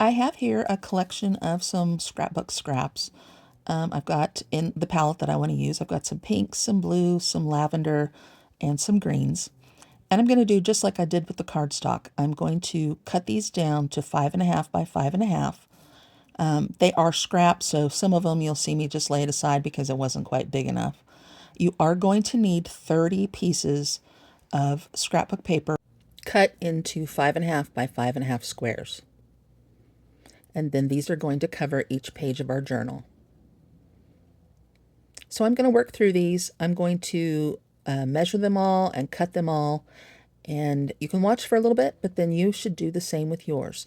I have here a collection of some scrapbook scraps. I've got in the palette that I want to use, I've got some pinks, some blues, some lavender, and some greens. And I'm going to do just like I did with the cardstock. I'm going to cut these down to 5.5 by 5.5. They are scraps, so some of them you'll see me just lay it aside because it wasn't quite big enough. You are going to need 30 pieces of scrapbook paper cut into 5.5 by 5.5 squares. And then these are going to cover each page of our journal. So I'm going to work through these. I'm going to measure them all and cut them all. And you can watch for a little bit, but then you should do the same with yours.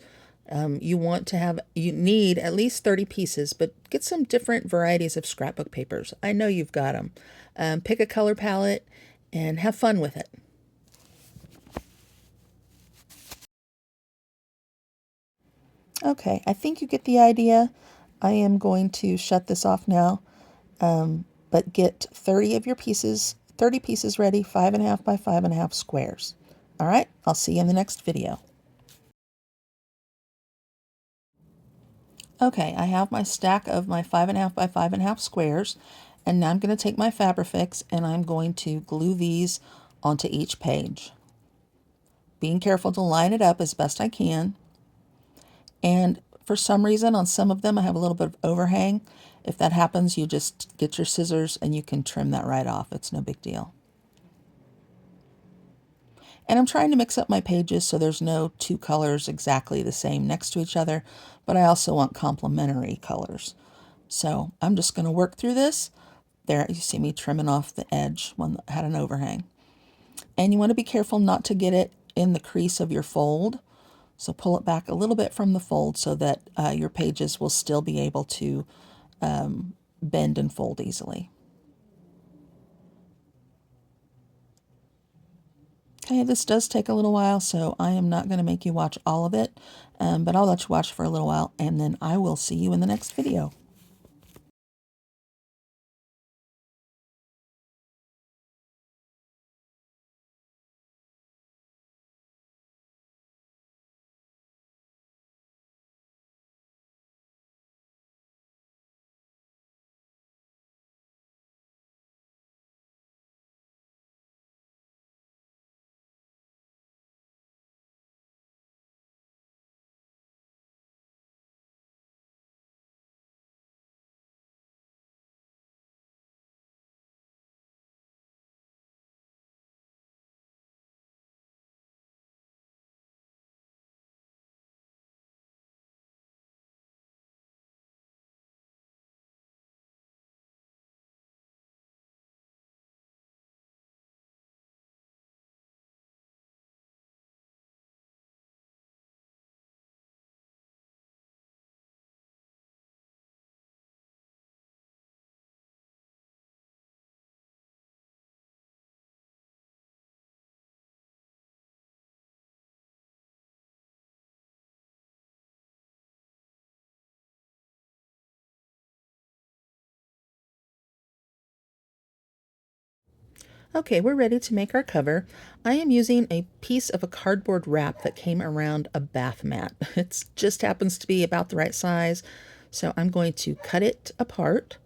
You need at least 30 pieces, but get some different varieties of scrapbook papers. I know you've got them. Pick a color palette and have fun with it. Okay, I think you get the idea. I am going to shut this off now, but get 30 of your pieces, 30 pieces ready, 5.5 by 5.5 squares. All right, I'll see you in the next video. Okay, I have my stack of my 5.5 by 5.5 squares, and now I'm going to take my Fabrifix and I'm going to glue these onto each page. Being careful to line it up as best I can. And for some reason, on some of them, I have a little bit of overhang. If that happens, you just get your scissors and you can trim that right off. It's no big deal. And I'm trying to mix up my pages so there's no two colors exactly the same next to each other, but I also want complementary colors. So I'm just going to work through this. There, you see me trimming off the edge, one that had an overhang. And you want to be careful not to get it in the crease of your fold. So pull it back a little bit from the fold so that your pages will still be able to bend and fold easily. Okay, this does take a little while, so I am not going to make you watch all of it, but I'll let you watch for a little while, and then I will see you in the next video. Okay, we're ready to make our cover. I am using a piece of a cardboard wrap that came around a bath mat. It just happens to be about the right size. So I'm going to cut it apart,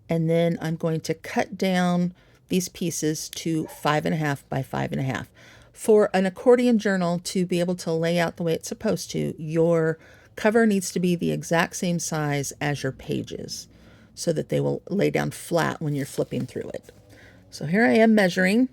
and then I'm going to cut down these pieces to 5.5 by 5.5. For an accordion journal to be able to lay out the way it's supposed to, your cover needs to be the exact same size as your pages so that they will lay down flat when you're flipping through it. So here I am measuring.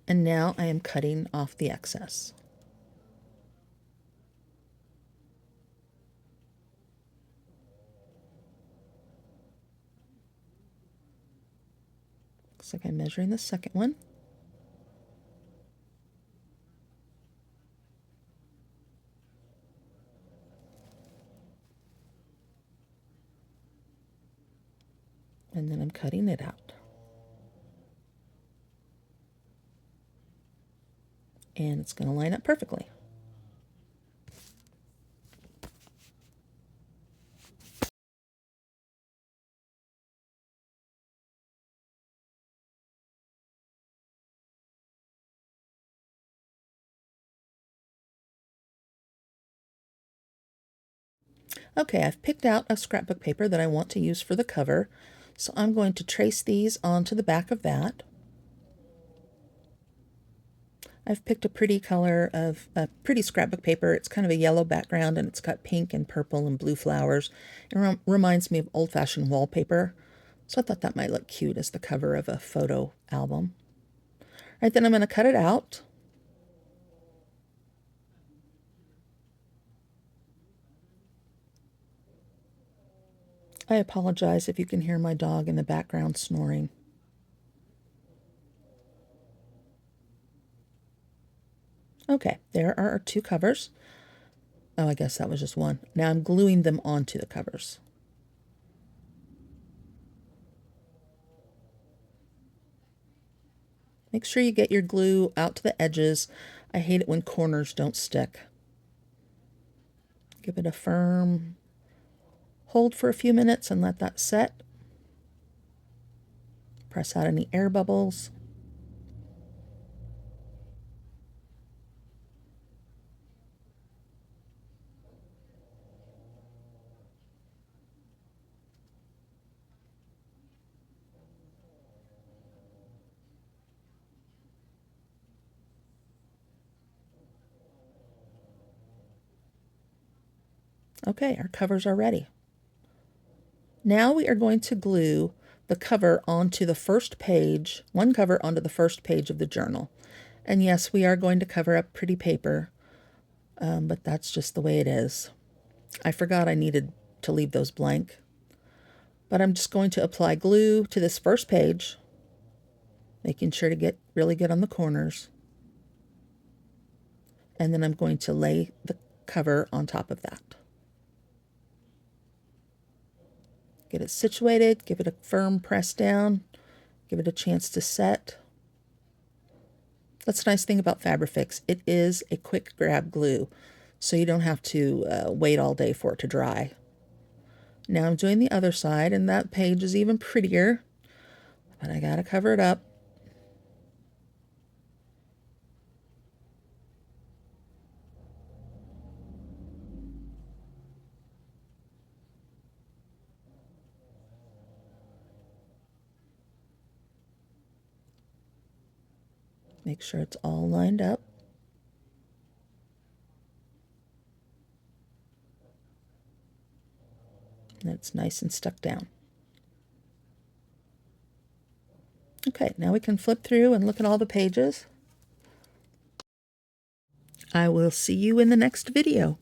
And now I am cutting off the excess. Looks like I'm measuring the second one. And then I'm cutting it out. And it's going to line up perfectly. Okay, I've picked out a scrapbook paper that I want to use for the cover, so I'm going to trace these onto the back of that. I've picked a pretty color of a pretty scrapbook paper. It's kind of a yellow background and it's got pink and purple and blue flowers. It reminds me of old-fashioned wallpaper, so I thought that might look cute as the cover of a photo album. All right, then I'm going to cut it out. I apologize if you can hear my dog in the background snoring. Okay, there are our two covers. Oh, I guess that was just one. Now I'm gluing them onto the covers. Make sure you get your glue out to the edges. I hate it when corners don't stick. Give it a firm hold for a few minutes and let that set. Press out any air bubbles. Okay, our covers are ready. Now we are going to glue the cover onto the first page, one cover onto the first page of the journal. And yes, we are going to cover up pretty paper, but that's just the way it is. I forgot I needed to leave those blank. But I'm just going to apply glue to this first page, making sure to get really good on the corners. And then I'm going to lay the cover on top of that. Get it situated, give it a firm press down, give it a chance to set. That's the nice thing about Fabrifix. It is a quick grab glue, so you don't have to wait all day for it to dry. Now I'm doing the other side, and that page is even prettier, but I gotta cover it up. Make sure it's all lined up. And it's nice and stuck down. Okay, now we can flip through and look at all the pages. I will see you in the next video.